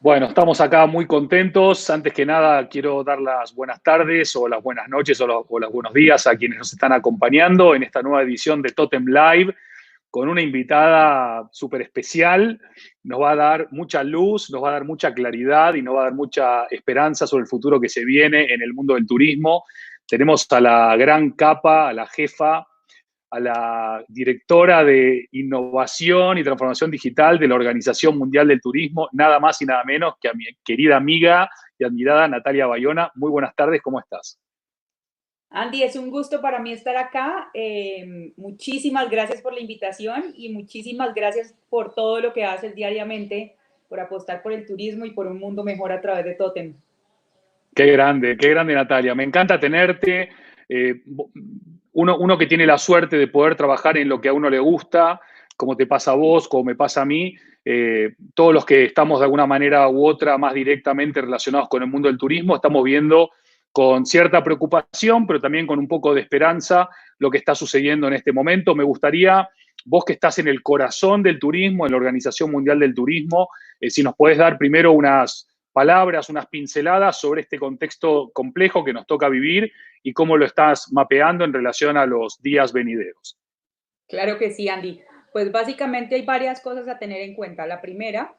Bueno, estamos acá muy contentos. Antes que nada, quiero dar las buenas tardes o las buenas noches o los buenos días a quienes nos están acompañando en esta nueva edición de Totem Live con una invitada súper especial. Nos va a dar mucha luz, nos va a dar mucha claridad y nos va a dar mucha esperanza sobre el futuro que se viene en el mundo del turismo. Tenemos a la gran capa, a la jefa, a la directora de innovación y transformación digital de la Organización Mundial del Turismo, nada más y nada menos que a mi querida amiga y admirada Natalia Bayona. Muy buenas tardes, ¿cómo estás? Andy, es un gusto para mí estar acá. Muchísimas gracias por la invitación y muchísimas gracias por todo lo que haces diariamente por apostar por el turismo y por un mundo mejor a través de Totem. Qué grande Natalia. Me encanta tenerte. Eh, uno que tiene la suerte de poder trabajar en lo que a uno le gusta, como te pasa a vos, como me pasa a mí, todos los que estamos de alguna manera u otra más directamente relacionados con el mundo del turismo, estamos viendo con cierta preocupación, pero también con un poco de esperanza lo que está sucediendo en este momento. Me gustaría, vos que estás en el corazón del turismo, en la Organización Mundial del Turismo, si nos podés dar primero unas palabras, unas pinceladas sobre este contexto complejo que nos toca vivir y cómo lo estás mapeando en relación a los días venideros. Claro que sí, Andy. Pues básicamente hay varias cosas a tener en cuenta. La primera,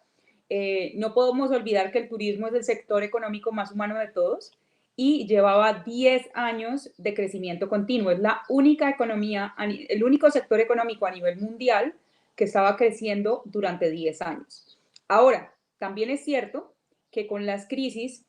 no podemos olvidar que el turismo es el sector económico más humano de todos y llevaba 10 años de crecimiento continuo. Es la única economía, el único sector económico a nivel mundial que estaba creciendo durante 10 años. Ahora, también es cierto que con las crisis,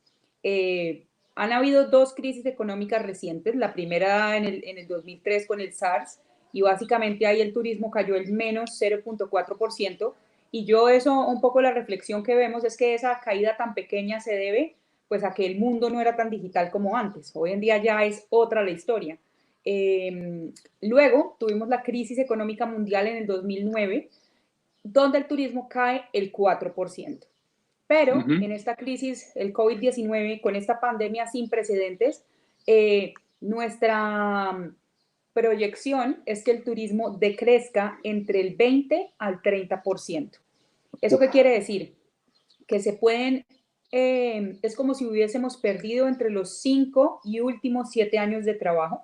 han habido dos crisis económicas recientes. La primera en el 2003 con el SARS, y básicamente ahí el turismo cayó el menos 0,4%. Y yo eso, un poco la reflexión que vemos es que esa caída tan pequeña se debe pues a que el mundo no era tan digital como antes. Hoy en día ya es otra la historia. Luego tuvimos la crisis económica mundial en el 2009, donde el turismo cae el 4%. Uh Pero -huh. en esta crisis, el COVID-19, con esta pandemia sin precedentes, nuestra proyección es que el turismo decrezca entre el 20 al 30%. ¿Eso Uf, qué quiere decir? Que se pueden, es como si hubiésemos perdido entre los 5 y últimos 7 años de trabajo,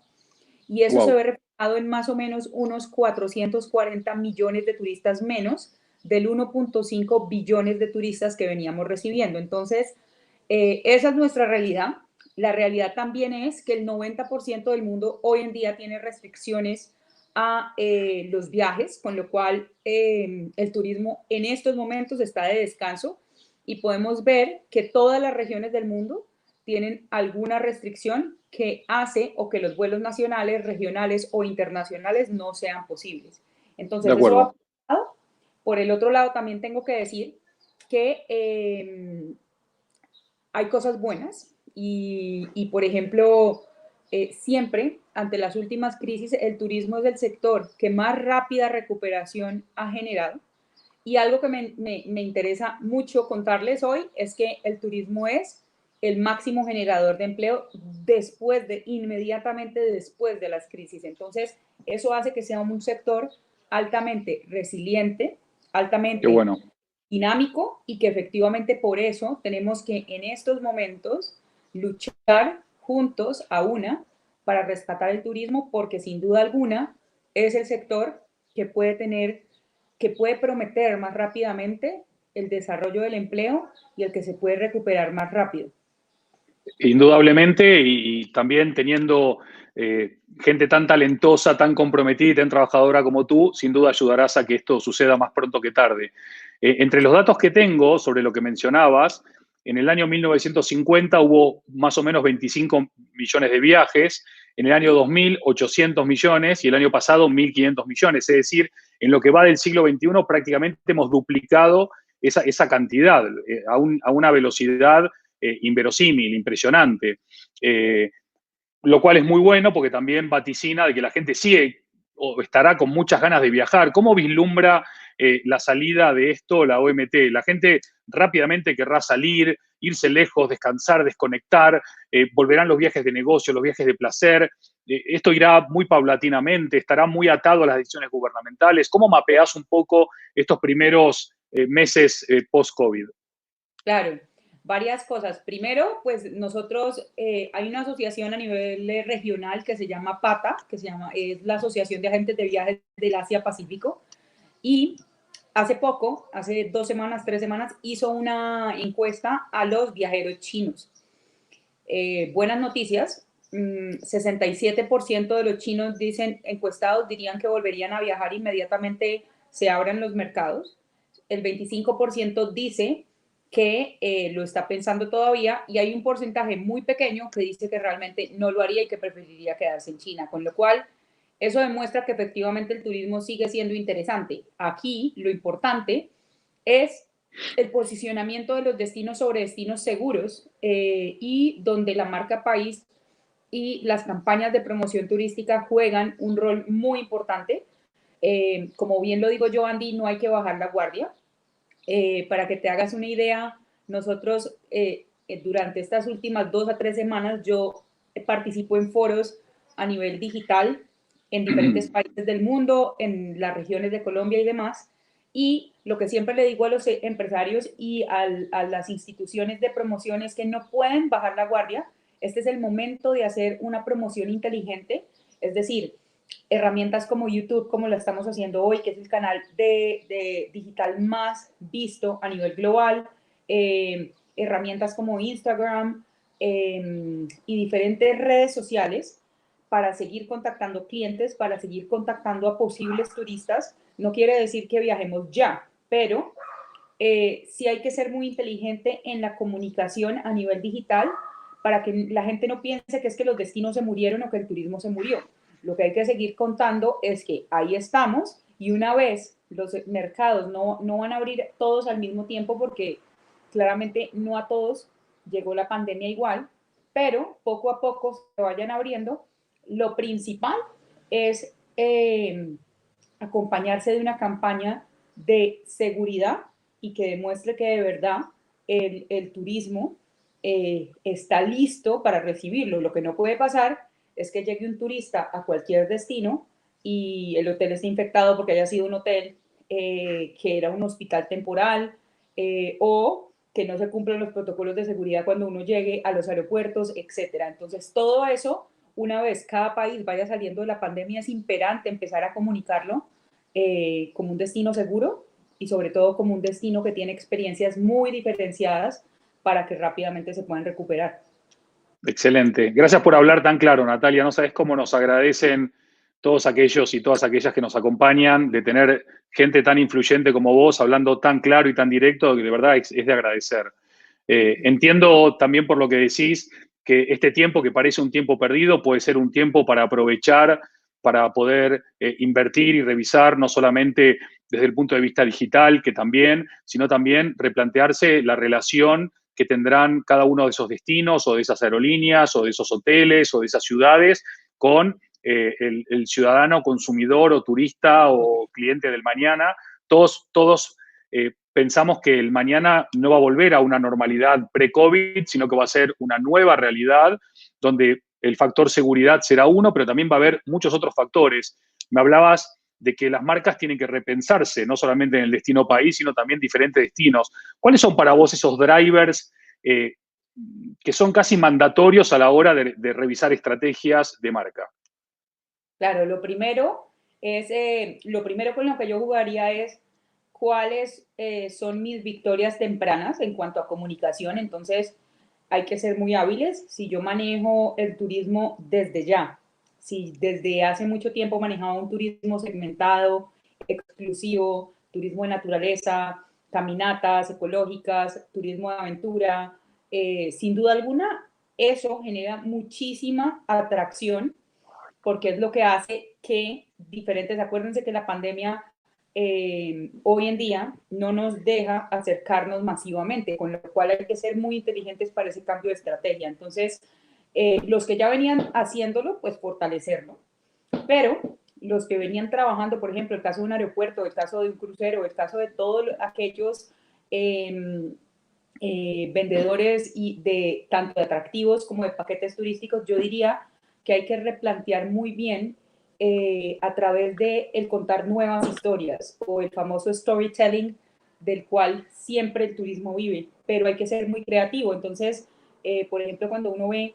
y eso se wow, ve reflejado en más o menos unos 440 millones de turistas menos del 1,5 billones de turistas que veníamos recibiendo. Entonces, esa es nuestra realidad. La realidad también es que el 90% del mundo hoy en día tiene restricciones a los viajes, con lo cual el turismo en estos momentos está de descanso, y podemos ver que todas las regiones del mundo tienen alguna restricción que hace o que los vuelos nacionales, regionales o internacionales no sean posibles. de Entonces, eso va acuerdo. por un lado. Por el otro lado, también tengo que decir que hay cosas buenas y por ejemplo, siempre ante las últimas crisis, el turismo es el sector que más rápida recuperación ha generado. Y algo que me interesa mucho contarles hoy es que el turismo es el máximo generador de empleo inmediatamente después de las crisis. Entonces, eso hace que sea un sector altamente resiliente, Qué altamente bueno. dinámico, y que efectivamente por eso tenemos que en estos momentos luchar juntos a una para rescatar el turismo, porque sin duda alguna es el sector que puede tener, que puede prometer más rápidamente el desarrollo del empleo y el que se puede recuperar más rápido. Indudablemente, y también teniendo gente tan talentosa, tan comprometida y tan trabajadora como tú, sin duda ayudarás a que esto suceda más pronto que tarde. Entre los datos que tengo sobre lo que mencionabas, en el año 1950 hubo más o menos 25 millones de viajes, en el año 2000 800 millones y el año pasado 1.500 millones. Es decir, en lo que va del siglo XXI prácticamente hemos duplicado esa cantidad a una velocidad inverosímil, impresionante. Lo cual es muy bueno porque también vaticina de que la gente sigue o estará con muchas ganas de viajar. ¿Cómo vislumbra la salida de esto la OMT? La gente rápidamente querrá salir, irse lejos, descansar, desconectar, volverán los viajes de negocio, los viajes de placer. Esto irá muy paulatinamente, estará muy atado a las decisiones gubernamentales. ¿Cómo mapeás un poco estos primeros meses post-COVID? Claro, varias cosas. Primero, pues nosotros, hay una asociación a nivel regional que se llama PATA, es la Asociación de Agentes de Viajes del Asia-Pacífico, y hace poco, hace 2 semanas, 3 semanas, hizo una encuesta a los viajeros chinos. Buenas noticias, 67% de los chinos dicen, encuestados dirían que volverían a viajar inmediatamente se abran los mercados. El 25% dice que lo está pensando todavía y hay un porcentaje muy pequeño que dice que realmente no lo haría y que preferiría quedarse en China, con lo cual eso demuestra que efectivamente el turismo sigue siendo interesante. Aquí lo importante es el posicionamiento de los destinos sobre destinos seguros y donde la marca país y las campañas de promoción turística juegan un rol muy importante. Como bien lo digo yo, Andy, no hay que bajar la guardia. Para que te hagas una idea, nosotros durante estas últimas 2 a 3 semanas yo participo en foros a nivel digital en diferentes países del mundo, en las regiones de Colombia y demás. Y lo que siempre le digo a los empresarios y a las instituciones de promoción es que no pueden bajar la guardia. Este es el momento de hacer una promoción inteligente, es decir, herramientas como YouTube, como la estamos haciendo hoy, que es el canal de digital más visto a nivel global, herramientas como Instagram y diferentes redes sociales para seguir contactando clientes, para seguir contactando a posibles turistas. No quiere decir que viajemos ya, pero sí hay que ser muy inteligente en la comunicación a nivel digital para que la gente no piense que es que los destinos se murieron o que el turismo se murió. Lo que hay que seguir contando es que ahí estamos y una vez los mercados no van a abrir todos al mismo tiempo porque claramente no a todos llegó la pandemia igual, pero poco a poco se vayan abriendo. Lo principal es acompañarse de una campaña de seguridad y que demuestre que de verdad el turismo está listo para recibirlo. Lo que no puede pasar es que llegue un turista a cualquier destino y el hotel esté infectado porque haya sido un hotel que era un hospital temporal o que no se cumplen los protocolos de seguridad cuando uno llegue a los aeropuertos, etcétera. Entonces, todo eso, una vez cada país vaya saliendo de la pandemia, es imperante empezar a comunicarlo como un destino seguro y sobre todo como un destino que tiene experiencias muy diferenciadas para que rápidamente se puedan recuperar. Excelente. Gracias por hablar tan claro, Natalia. No sabes cómo nos agradecen todos aquellos y todas aquellas que nos acompañan de tener gente tan influyente como vos hablando tan claro y tan directo, que de verdad es de agradecer. Entiendo también por lo que decís que este tiempo que parece un tiempo perdido puede ser un tiempo para aprovechar, para poder invertir y revisar no solamente desde el punto de vista digital, que también, sino también replantearse la relación que tendrán cada uno de esos destinos o de esas aerolíneas o de esos hoteles o de esas ciudades con el ciudadano consumidor o turista o cliente del mañana. Todos pensamos que el mañana no va a volver a una normalidad pre-COVID, sino que va a ser una nueva realidad donde el factor seguridad será uno, pero también va a haber muchos otros factores. Me hablabas de que las marcas tienen que repensarse, no solamente en el destino país, sino también diferentes destinos. ¿Cuáles son para vos esos drivers que son casi mandatorios a la hora de revisar estrategias de marca? Claro, lo primero con lo que yo jugaría es cuáles son mis victorias tempranas en cuanto a comunicación. Entonces, hay que ser muy hábiles. Si yo manejo el turismo desde ya, si desde hace mucho tiempo manejaba un turismo segmentado, exclusivo, turismo de naturaleza, caminatas ecológicas, turismo de aventura, sin duda alguna, eso genera muchísima atracción porque es lo que hace que diferentes, acuérdense que la pandemia hoy en día no nos deja acercarnos masivamente, con lo cual hay que ser muy inteligentes para ese cambio de estrategia. Entonces, los que ya venían haciéndolo, pues fortalecerlo, pero los que venían trabajando, por ejemplo, el caso de un aeropuerto, el caso de un crucero, el caso de todos aquellos vendedores y de tanto de atractivos como de paquetes turísticos, yo diría que hay que replantear muy bien a través de el contar nuevas historias o el famoso storytelling del cual siempre el turismo vive, pero hay que ser muy creativo. Entonces, por ejemplo, cuando uno ve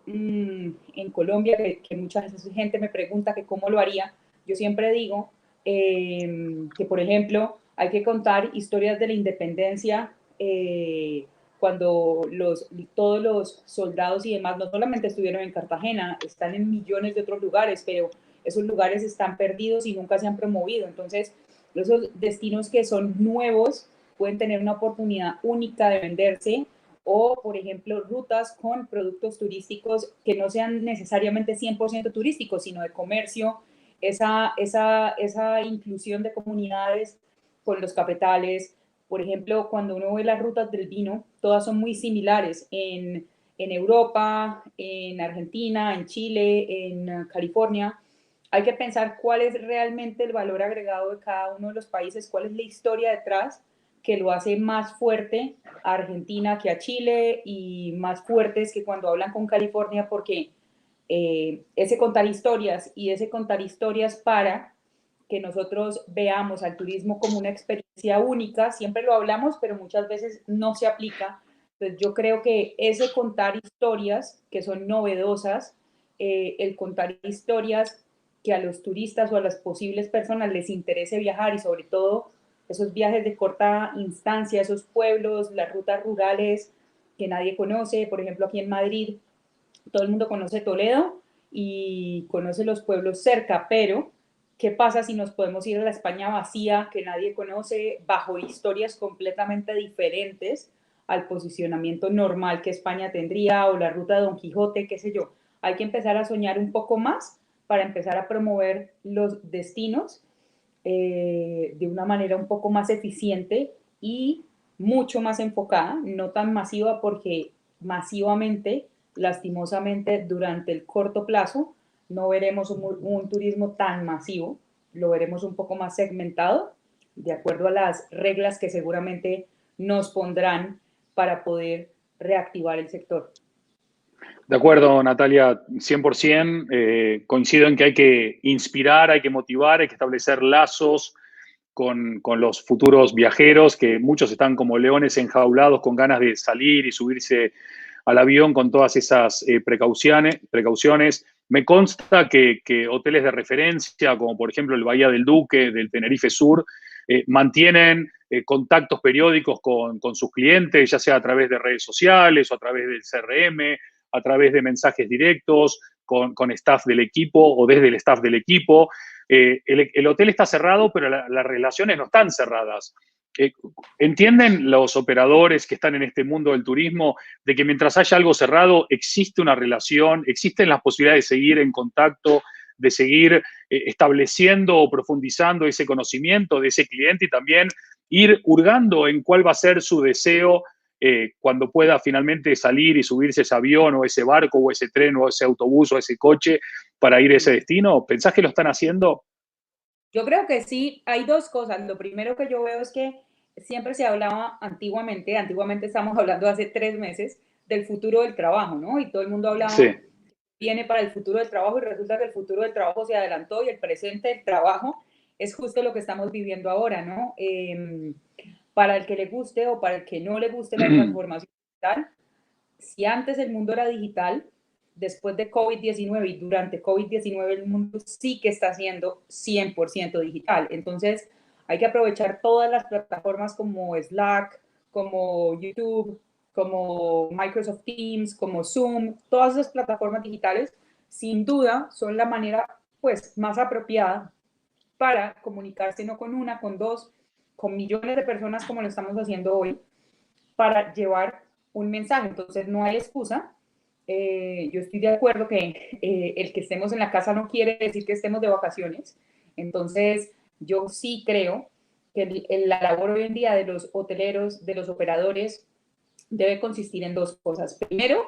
en Colombia, que mucha gente me pregunta que cómo lo haría, yo siempre digo que, por ejemplo, hay que contar historias de la independencia cuando todos los soldados y demás no solamente estuvieron en Cartagena, están en millones de otros lugares, pero esos lugares están perdidos y nunca se han promovido. Entonces, esos destinos que son nuevos pueden tener una oportunidad única de venderse, o, por ejemplo, rutas con productos turísticos que no sean necesariamente 100% turísticos, sino de comercio, esa inclusión de comunidades con los cafetales. Por ejemplo, cuando uno ve las rutas del vino, todas son muy similares en Europa, en Argentina, en Chile, en California. Hay que pensar cuál es realmente el valor agregado de cada uno de los países, cuál es la historia detrás que lo hace más fuerte a Argentina que a Chile, y más fuertes que cuando hablan con California, porque ese contar historias y ese contar historias para que nosotros veamos al turismo como una experiencia única, siempre lo hablamos, pero muchas veces no se aplica. Entonces yo creo que ese contar historias que son novedosas, el contar historias que a los turistas o a las posibles personas les interese viajar, y sobre todo esos viajes de corta instancia, esos pueblos, las rutas rurales que nadie conoce. Por ejemplo, aquí en Madrid todo el mundo conoce Toledo y conoce los pueblos cerca, pero ¿qué pasa si nos podemos ir a la España vacía, que nadie conoce, bajo historias completamente diferentes al posicionamiento normal que España tendría, o la ruta de Don Quijote, qué sé yo? Hay que empezar a soñar un poco más para empezar a promover los destinos de una manera un poco más eficiente y mucho más enfocada, no tan masiva, porque masivamente, lastimosamente, durante el corto plazo no veremos un turismo tan masivo, lo veremos un poco más segmentado, de acuerdo a las reglas que seguramente nos pondrán para poder reactivar el sector. De acuerdo, Natalia, 100%. Coincido en que hay que inspirar, hay que motivar, hay que establecer lazos con los futuros viajeros, que muchos están como leones enjaulados con ganas de salir y subirse al avión con todas esas precauciones. Me consta que hoteles de referencia, como por ejemplo el Bahía del Duque, del Tenerife Sur, mantienen contactos periódicos con sus clientes, ya sea a través de redes sociales o a través del CRM, a través de mensajes directos, con staff del equipo o desde el staff del equipo. El hotel está cerrado, pero las relaciones no están cerradas. ¿Entienden los operadores que están en este mundo del turismo de que mientras haya algo cerrado existe una relación, existen las posibilidades de seguir en contacto, de seguir estableciendo o profundizando ese conocimiento de ese cliente, y también ir hurgando en cuál va a ser su deseo cuando pueda finalmente salir y subirse ese avión o ese barco o ese tren o ese autobús o ese coche para ir a ese destino? ¿Pensás que lo están haciendo? Yo creo que sí, hay dos cosas. Lo primero que yo veo es que siempre se hablaba antiguamente estamos hablando hace 3 meses, del futuro del trabajo, ¿no? Y todo el mundo Sí. hablaba, viene para el futuro del trabajo, y resulta que el futuro del trabajo se adelantó, y el presente del trabajo es justo lo que estamos viviendo ahora, ¿no? Para el que le guste o para el que no le guste la transformación digital, si antes el mundo era digital, después de COVID-19 y durante COVID-19 el mundo sí que está siendo 100% digital. Entonces hay que aprovechar todas las plataformas como Slack, como YouTube, como Microsoft Teams, como Zoom. Todas esas plataformas digitales sin duda son la manera pues más apropiada para comunicarse, no con una, con dos, con millones de personas como lo estamos haciendo hoy, para llevar un mensaje. Entonces no hay excusa. Yo estoy de acuerdo que el que estemos en la casa no quiere decir que estemos de vacaciones. Entonces yo sí creo que la labor hoy en día de los hoteleros, de los operadores, debe consistir en dos cosas. Primero,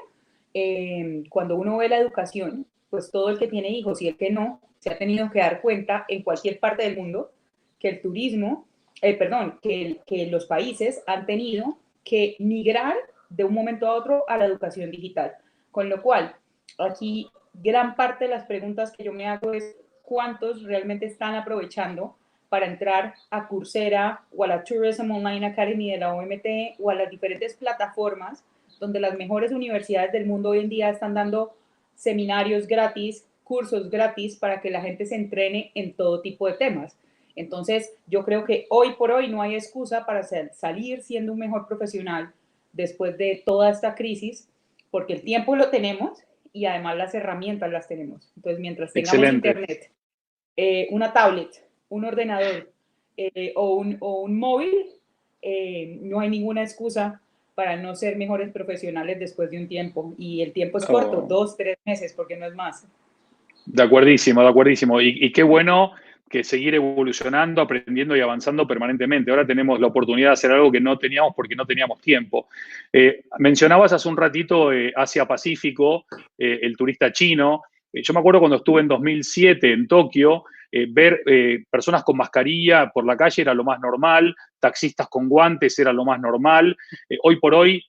cuando uno ve la educación, pues todo el que tiene hijos y el que no, se ha tenido que dar cuenta en cualquier parte del mundo que el turismo, que los países han tenido que migrar de un momento a otro a la educación digital. Con lo cual, aquí gran parte de las preguntas que yo me hago es cuántos realmente están aprovechando para entrar a Coursera o a la Tourism Online Academy de la OMT o a las diferentes plataformas donde las mejores universidades del mundo hoy en día están dando seminarios gratis, cursos gratis para que la gente se entrene en todo tipo de temas. Entonces, yo creo que hoy por hoy no hay excusa para salir siendo un mejor profesional después de toda esta crisis, porque el tiempo lo tenemos y además las herramientas las tenemos. Entonces, mientras tengamos Excelente. internet, una tablet, un ordenador o un móvil, no hay ninguna excusa para no ser mejores profesionales después de un tiempo. Y el tiempo es corto, 2, 3 meses, porque no es más. De acuerdísimo, de acuerdísimo. Y qué bueno que seguir evolucionando, aprendiendo y avanzando permanentemente. Ahora tenemos la oportunidad de hacer algo que no teníamos porque no teníamos tiempo. Mencionabas hace un ratito Asia-Pacífico, el turista chino. Yo me acuerdo cuando estuve en 2007 en Tokio, ver personas con mascarilla por la calle era lo más normal, taxistas con guantes era lo más normal. Hoy por hoy,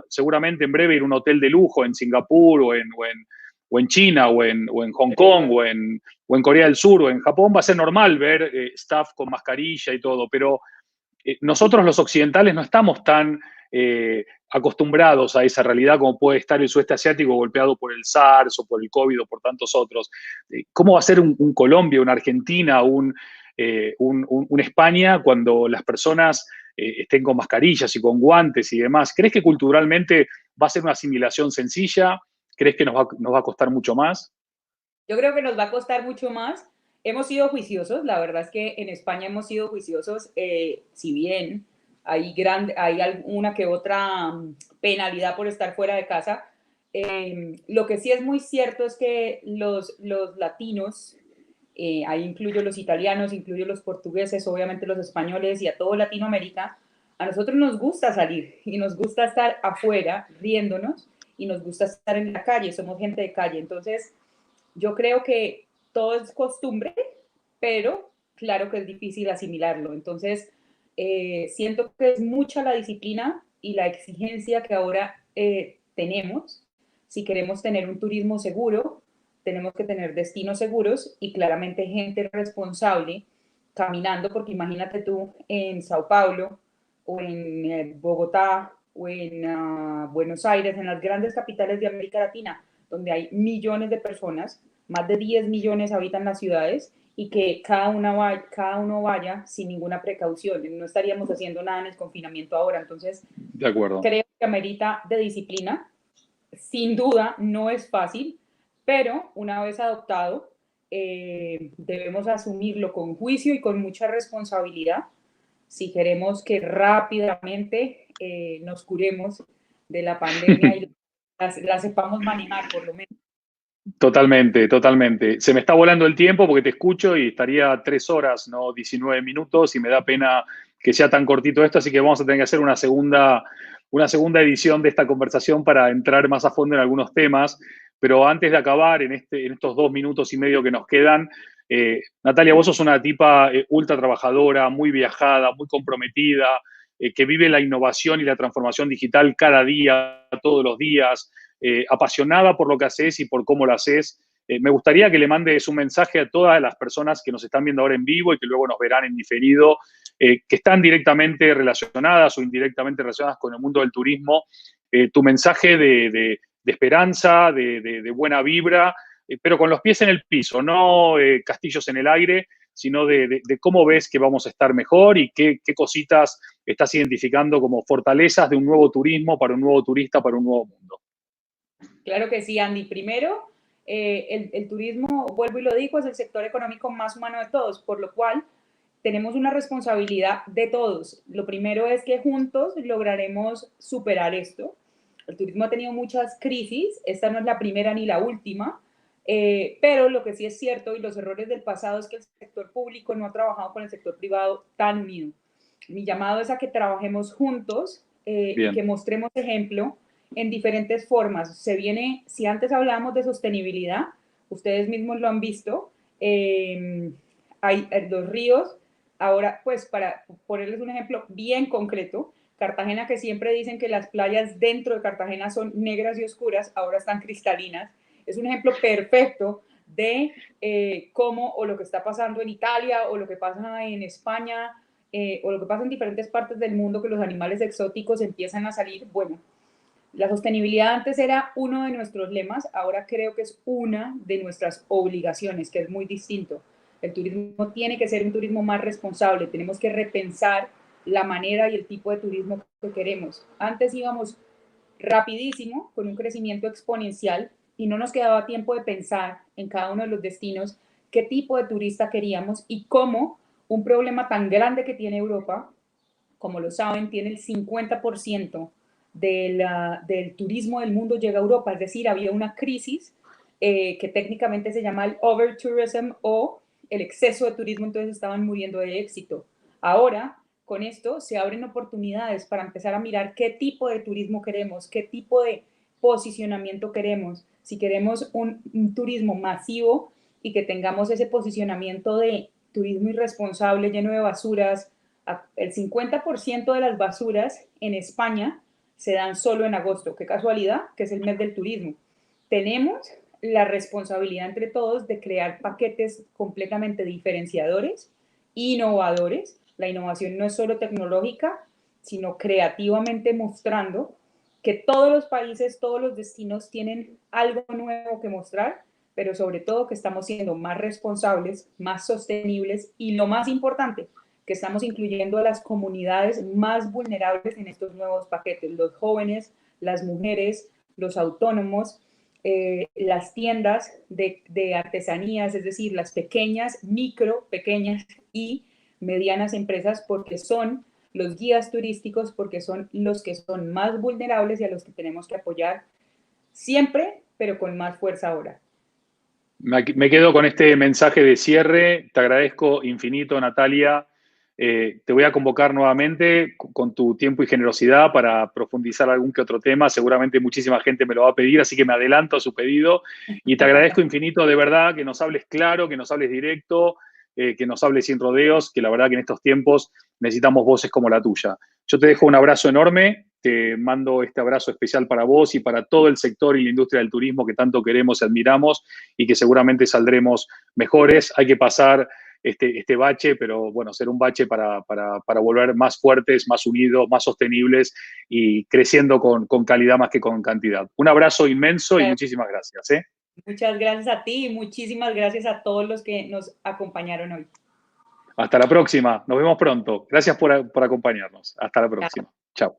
seguramente en breve ir a un hotel de lujo en Singapur o en China, o en Hong Kong, o en Corea del Sur, o en Japón, va a ser normal ver staff con mascarilla y todo, pero nosotros los occidentales no estamos tan acostumbrados a esa realidad como puede estar el sudeste asiático golpeado por el SARS o por el COVID o por tantos otros. ¿Cómo va a ser un Colombia, una Argentina, un España cuando las personas estén con mascarillas y con guantes y demás? ¿Crees que culturalmente va a ser una asimilación sencilla? ¿Crees que nos va a costar mucho más? Yo creo que nos va a costar mucho más. Hemos sido juiciosos, la verdad es que en España hemos sido juiciosos, si bien hay alguna que otra penalidad por estar fuera de casa. Lo que sí es muy cierto es que los latinos, ahí incluyo los italianos, incluyo los portugueses, obviamente los españoles y a todo Latinoamérica, a nosotros nos gusta salir y nos gusta estar afuera riéndonos y nos gusta estar en la calle, somos gente de calle. Entonces, yo creo que todo es costumbre, pero claro que es difícil asimilarlo. Entonces, siento que es mucha la disciplina y la exigencia que ahora tenemos. Si queremos tener un turismo seguro, tenemos que tener destinos seguros y claramente gente responsable caminando, porque imagínate tú en Sao Paulo o en Bogotá o en Buenos Aires, en las grandes capitales de América Latina, donde hay millones de personas, más de 10 millones habitan las ciudades, y que cada uno vaya sin ninguna precaución. No estaríamos haciendo nada en el confinamiento ahora. Entonces, de acuerdo. Creo que amerita de disciplina. Sin duda, no es fácil, pero una vez adoptado, debemos asumirlo con juicio y con mucha responsabilidad si queremos que rápidamente nos curemos de la pandemia y la sepamos manejar, por lo menos. Totalmente, totalmente. Se me está volando el tiempo porque te escucho y estaría 3 horas, no 19 minutos, y me da pena que sea tan cortito esto, así que vamos a tener que hacer una segunda edición de esta conversación para entrar más a fondo en algunos temas. Pero antes de acabar, en estos 2 minutos y medio que nos quedan, Natalia, vos sos una tipa ultra trabajadora, muy viajada, muy comprometida, que vive la innovación y la transformación digital cada día, todos los días. Apasionada por lo que haces y por cómo lo haces. Me gustaría que le mandes un mensaje a todas las personas que nos están viendo ahora en vivo y que luego nos verán en diferido, que están directamente relacionadas o indirectamente relacionadas con el mundo del turismo. Tu mensaje de esperanza, de buena vibra, pero con los pies en el piso, no castillos en el aire, sino de cómo ves que vamos a estar mejor y qué cositas estás identificando como fortalezas de un nuevo turismo para un nuevo turista, para un nuevo mundo. Claro que sí, Andy. Primero, el turismo, vuelvo y lo digo, es el sector económico más humano de todos, por lo cual tenemos una responsabilidad de todos. Lo primero es que juntos lograremos superar esto. El turismo ha tenido muchas crisis, esta no es la primera ni la última, pero lo que sí es cierto y los errores del pasado es que el sector público no ha trabajado con el sector privado tan unido. Mi llamado es a que trabajemos juntos y que mostremos ejemplo en diferentes formas. Si antes hablábamos de sostenibilidad, ustedes mismos lo han visto, hay los ríos, ahora pues para ponerles un ejemplo bien concreto, Cartagena, que siempre dicen que las playas dentro de Cartagena son negras y oscuras, ahora están cristalinas. Es un ejemplo perfecto de cómo o lo que está pasando en Italia o lo que pasa en España o lo que pasa en diferentes partes del mundo, que los animales exóticos empiezan a salir. Bueno, la sostenibilidad antes era uno de nuestros lemas, ahora creo que es una de nuestras obligaciones, que es muy distinto. El turismo tiene que ser un turismo más responsable, tenemos que repensar la manera y el tipo de turismo que queremos. Antes íbamos rapidísimo, con un crecimiento exponencial, y no nos quedaba tiempo de pensar en cada uno de los destinos qué tipo de turista queríamos y cómo un problema tan grande que tiene Europa, como lo saben, tiene el 50% del turismo del mundo llega a Europa, es decir, había una crisis que técnicamente se llama el overtourism o el exceso de turismo, entonces estaban muriendo de éxito. Ahora, con esto, se abren oportunidades para empezar a mirar qué tipo de turismo queremos, qué tipo de posicionamiento queremos, si queremos un turismo masivo y que tengamos ese posicionamiento de turismo irresponsable, lleno de basuras. El 50% de las basuras en España se dan solo en agosto. Qué casualidad, que es el mes del turismo. Tenemos la responsabilidad entre todos de crear paquetes completamente diferenciadores, innovadores. La innovación no es solo tecnológica, sino creativamente mostrando que todos los países, todos los destinos tienen algo nuevo que mostrar, pero sobre todo que estamos siendo más responsables, más sostenibles y lo más importante, que estamos incluyendo a las comunidades más vulnerables en estos nuevos paquetes, los jóvenes, las mujeres, los autónomos, las tiendas de artesanías, es decir, las pequeñas, pequeñas y medianas empresas, porque son los guías turísticos, porque son los que son más vulnerables y a los que tenemos que apoyar siempre, pero con más fuerza ahora. Me quedo con este mensaje de cierre. Te agradezco infinito, Natalia. Te voy a convocar nuevamente con tu tiempo y generosidad para profundizar algún que otro tema. Seguramente muchísima gente me lo va a pedir, así que me adelanto a su pedido. Y te agradezco infinito, de verdad, que nos hables claro, que nos hables directo, que nos hables sin rodeos, que la verdad que en estos tiempos necesitamos voces como la tuya. Yo te dejo un abrazo enorme. Te mando este abrazo especial para vos y para todo el sector y la industria del turismo que tanto queremos y admiramos y que seguramente saldremos mejores. Hay que pasar este bache, pero bueno, ser un bache para volver más fuertes, más unidos, más sostenibles y creciendo con calidad más que con cantidad. Un abrazo inmenso y muchísimas gracias. Muchas gracias a ti y muchísimas gracias a todos los que nos acompañaron hoy. Hasta la próxima. Nos vemos pronto. Gracias por acompañarnos. Hasta la próxima. Chao.